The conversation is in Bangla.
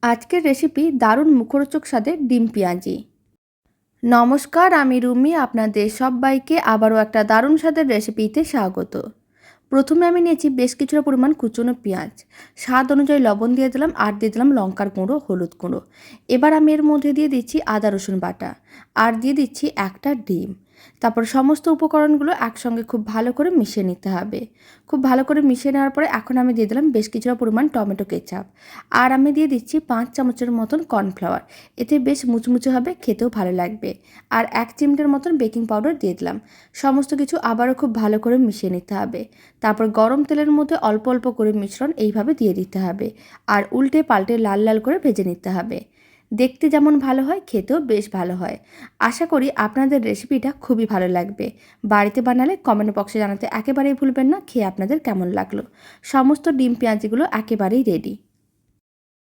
আজকের রেসিপি দারুণ মুখরোচক স্বাদের ডিম পেঁয়াজি। নমস্কার, আমি রুমি। আপনাদের সবাইকে আবারও একটা দারুণ স্বাদের রেসিপিতে স্বাগত। প্রথমে আমি নিয়েছি বেশ কিছুটা পরিমাণ কুচনো পেঁয়াজ। স্বাদ অনুযায়ী লবণ দিয়ে দিলাম, আর দিয়ে দিলাম লঙ্কার গুঁড়ো, হলুদ গুঁড়ো। এবার আমি এর মধ্যে দিয়ে দিচ্ছি আদা রসুন বাটা, আর দিয়ে দিচ্ছি একটা ডিম। তারপর সমস্ত উপকরণগুলো একসঙ্গে খুব ভালো করে মিশিয়ে নিতে হবে। খুব ভালো করে মিশিয়ে নেওয়ার পরে এখন আমি দিয়ে দিলাম বেশ কিছুটা পরিমাণ টমেটো কেচাপ, আর আমি দিয়ে দিচ্ছি 5 চামচের মতন কর্নফ্লাওয়ার। এতে বেশ মুচমুচে হবে, খেতেও ভালো লাগবে। আর 1 চিমটের মতন বেকিং পাউডার দিয়ে দিলাম। সমস্ত কিছু আবারও খুব ভালো করে মিশিয়ে নিতে হবে। তারপর গরম তেলের মধ্যে অল্প অল্প করে মিশ্রণ এইভাবে দিয়ে দিতে হবে, আর উল্টে পাল্টে লাল লাল করে ভেজে নিতে হবে। দেখতে যেমন ভালো হয়, খেতেও বেশ ভালো হয়। আশা করি আপনাদের রেসিপিটা খুবই ভালো লাগবে। বাড়িতে বানালে কমেন্ট বক্সে জানাতে একেবারেই ভুলবেন না খেয়ে আপনাদের কেমন লাগলো। সমস্ত ডিম পেঁয়াজিগুলো একেবারেই রেডি।